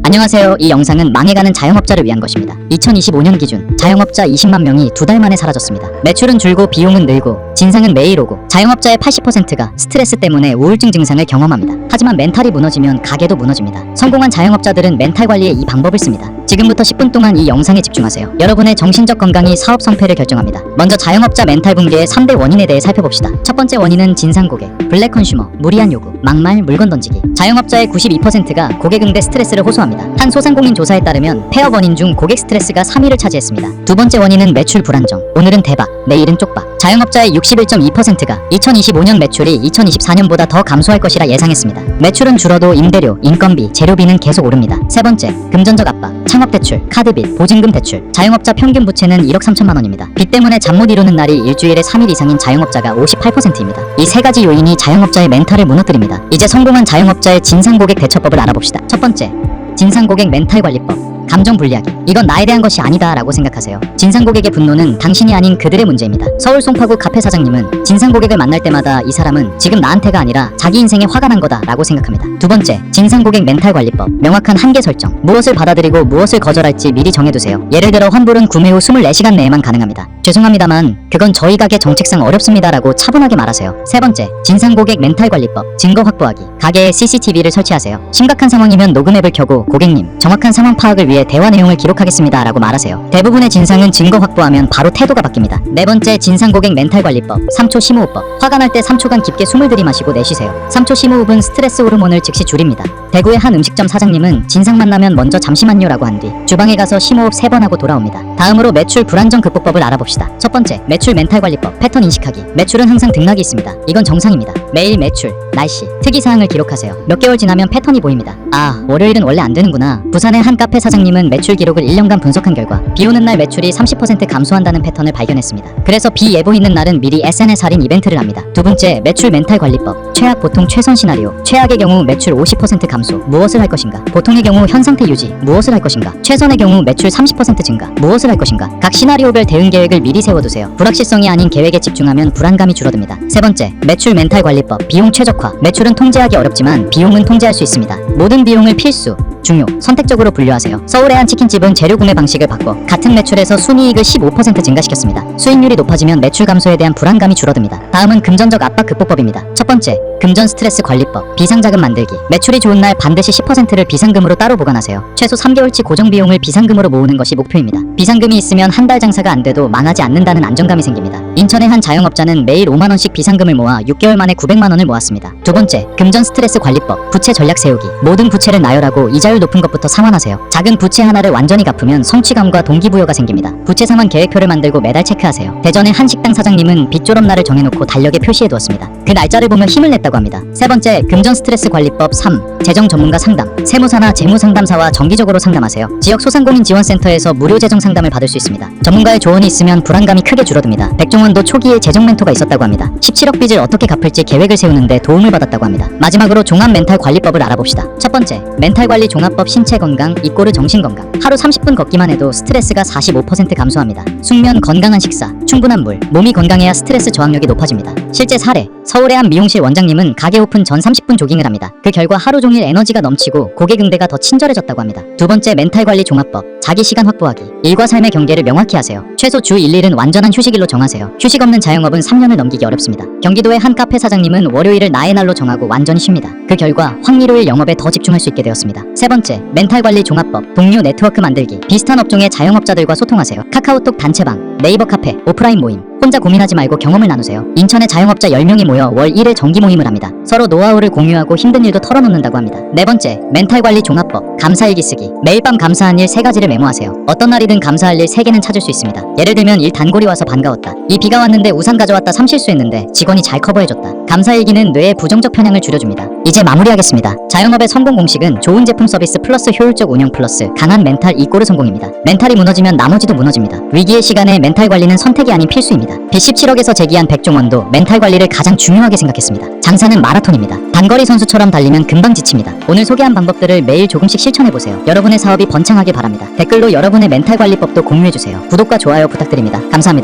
안녕하세요. 이 영상은 망해가는 자영업자를 위한 것입니다. 2025년 기준 자영업자 20만 명이 2달 만에 사라졌습니다. 매출은 줄고 비용은 늘고 진상은 매일 오고 자영업자의 80%가 스트레스 때문에 우울증 증상을 경험합니다. 하지만 멘탈이 무너지면 가게도 무너집니다. 성공한 자영업자들은 멘탈 관리에 이 방법을 씁니다. 지금부터 10분 동안 이 영상에 집중하세요. 여러분의 정신적 건강이 사업 성패를 결정합니다. 먼저 자영업자 멘탈 붕괴의 3대 원인에 대해 살펴봅시다. 첫 번째 원인은 진상 고객, 블랙 컨슈머, 무리한 요구, 막말, 물건 던지기. 자영업자의 92%가 고객 응대 스트레스를 호소합니다. 한 소상공인 조사에 따르면 폐업 원인 중 고객 스트레스가 3위를 차지했습니다. 두 번째 원인은 매출 불안정. 오늘은 대박, 내일은 쪽박. 자영업자의 61.2%가 2025년 매출이 2024년보다 더 감소할 것이라 예상했습니다. 매출은 줄어도 임대료, 인건비, 재료비는 계속 오릅니다. 세 번째, 금전적 압박. 창업대출, 카드빚, 보증금 대출. 자영업자 평균 부채는 1억 3천만 원입니다. 빚 때문에 잠 못 이루는 날이 일주일에 3일 이상인 자영업자가 58%입니다. 이 세 가지 요인이 자영업자의 멘탈을 무너뜨립니다. 이제 성공한 자영업자의 진상 고객 대처법을 알아봅시다. 첫 번째, 진상 고객 멘탈 관리법. 감정 분리하기. 이건 나에 대한 것이 아니다 라고 생각하세요. 진상 고객의 분노는 당신이 아닌 그들의 문제입니다. 서울 송파구 카페 사장님은 진상 고객을 만날 때마다 이 사람은 지금 나한테가 아니라 자기 인생에 화가 난 거다 라고 생각합니다. 두 번째, 진상 고객 멘탈 관리법. 명확한 한계 설정. 무엇을 받아들이고 무엇을 거절할지 미리 정해두세요. 예를 들어 환불은 구매 후 24시간 내에만 가능합니다. 죄송합니다만 그건 저희 가게 정책상 어렵습니다 라고 차분하게 말하세요. 세 번째, 진상 고객 멘탈 관리법. 증거 확보하기. 가게에 CCTV를 설치하세요. 심각한 상황이면 녹음 앱을 켜고 고객님, 정확한 상황 파악을 위해 대화 내용을 기록하겠습니다 라고 말하세요. 대부분의 진상은 증거 확보하면 바로 태도가 바뀝니다. 네 번째, 진상 고객 멘탈 관리법. 3초 심호흡법. 화가 날 때 3초간 깊게 숨을 들이마시고 내쉬세요. 3초 심호흡은 스트레스 호르몬을 즉시 줄입니다. 대구의 한 음식점 사장님은 진상 만나면 먼저 잠시만요 라고 한 뒤 주방에 가서 심호흡 3번 하고 돌아옵니다. 다음으로 매출 불안정 극복법을 알아봅시다. 첫 번째, 매출 멘탈 관리법. 패턴 인식하기. 매출은 항상 등락이 있습니다. 이건 정상입니다. 매일 매출, 날씨, 특이사항을 기록하세요. 몇 개월 지나면 패턴이 보입니다. 아, 월요일은 원래 안 되는구나. 부산의 한 카페 사장님은 매출 기록을 1년간 분석한 결과 비 오는 날 매출이 30% 감소한다는 패턴을 발견했습니다. 그래서 비 예보 있는 날은 미리 SNS 할인 이벤트를 합니다. 두 번째, 매출 멘탈 관리법. 최악 보통 최선 시나리오. 최악의 경우 매출 50% 감소. 무엇을 할 것인가? 보통의 경우 현 상태 유지. 무엇을 할 것인가? 최선의 경우 매출 30% 증가. 무엇을 할 것인가? 각 시나리오별 대응 계획을 미리 세워두세요. 불확실성이 아닌 계획에 집중하면 불안감이 줄어듭니다. 세 번째, 매출 멘탈 관리법. 비용 최적화. 매출은 통제하기 어렵지만 비용은 통제할 수 있습니다. 모든 비용을 필수, 중요, 선택적으로 분류하세요. 서울의 한 치킨집은 재료 구매 방식을 바꿔 같은 매출에서 순이익을 15% 증가시켰습니다. 수익률이 높아지면 매출 감소에 대한 불안감이 줄어듭니다. 다음은 금전적 압박 극복법입니다. 첫 번째, 금전 스트레스 관리법. 비상자금 만들기. 매출이 좋은 날 반드시 10%를 비상금으로 따로 보관하세요. 최소 3개월치 고정 비용을 비상금으로 모으는 것이 목표입니다. 비상금이 있으면 한 달 장사가 안 돼도 망하지 않는다는 안정감이 생깁니다. 인천의 한 자영업자는 매일 5만 원씩 비상금을 모아 6개월 만에 900만 원을 모았습니다. 두 번째, 금전 스트레스 관리법. 부채 전략 세우기. 모든 부채를 나열하고 이자율 높은 것부터 상환하세요. 작은 부채 하나를 완전히 갚으면 성취감과 동기부여가 생깁니다. 부채 상환 계획표를 만들고 매달 체크하세요. 대전의 한 식당 사장님은 빚 졸업 날을 정해놓고 달력에 표시해두었습니다. 그 날짜를 보면 힘을 냈다고 합니다. 세 번째, 금전 스트레스 관리법 3. 재정 전문가 상담. 세무사나 재무상담사와 정기적으로 상담하세요. 지역 소상공인 지원센터에서 무료 재정 상담을 받을 수 있습니다. 전문가의 조언이 있으면 불안감이 크게 줄어듭니다. 백종원도 초기에 재정 멘토가 있었다고 합니다. 17억 빚을 어떻게 갚을지 계획을 세우는데 도움을 받았다고 합니다. 마지막으로 종합 멘탈 관리법을 알아봅시다. 첫 번째, 멘탈 관리 종합법. 신체 건강 이꼬르 정신 건강. 하루 30분 걷기만 해도 스트레스가 45% 감소합니다. 숙면, 건강한 식사, 충분한 물, 몸이 건강해야 스트레스 저항력이 높아집니다. 실제 사례, 서울의 한 미용실 원장님은 가게 오픈 전 30분 조깅을 합니다. 그 결과 하루 종일 에너지가 넘치고 고객 응대가 더 친절해졌다고 합니다. 두 번째, 멘탈 관리 종합법. 자기 시간 확보하기. 일과 삶의 경계를 명확히 하세요. 최소 주 1일은 완전한 휴식일로 정하세요. 휴식 없는 자영업은 3년을 넘기기 어렵습니다. 경기도의 한 카페 사장님은 월요일을 나의 날로 정하고 완전히 쉽니다. 그 결과 황일요일 영업에 더 집중할 수 있게 되었습니다. 세 번째, 멘탈 관리 종합법. 동료 네트워크 만들기. 비슷한 업종의 자영업자들과 소통하세요. 카카오톡 단체방, 네이버 카페, 오프라인 모임. 혼자 고민하지 말고 경험을 나누세요. 인천의 자영업자 10명이 모여 월 1회 정기 모임을 합니다. 서로 노하우를 공유하고 힘든 일도 털어놓는다고 합니다. 네 번째, 멘탈 관리 종합법. 감사일기 쓰기. 매일 밤 감사한 일 3가지를 메모하세요. 어떤 날이든 감사할 일 3개는 찾을 수 있습니다. 예를 들면 일 단골이 와서 반가웠다. 이 비가 왔는데 우산 가져왔다 삼실수했는데 직원이 잘 커버해줬다. 감사일기는 뇌의 부정적 편향을 줄여줍니다. 이제 마무리하겠습니다. 자영업의 성공 공식은 좋은 제품 서비스 플러스 효율적 운영 플러스 강한 멘탈 이꼬르 성공입니다. 멘탈이 무너지면 나머지도 무너집니다. 위기의 시간에 멘탈 관리는 선택이 아닌 필수입니다. 빚 17억에서 재기한 백종원도 멘탈 관리를 가장 중요하게 생각했습니다. 장사는 마라톤입니다. 단거리 선수처럼 달리면 금방 지칩니다. 오늘 소개한 방법들을 매일 조금씩 실천해보세요. 여러분의 사업이 번창하길 바랍니다. 댓글로 여러분의 멘탈 관리법도 공유해주세요. 구독과 좋아요 부탁드립니다. 감사합니다.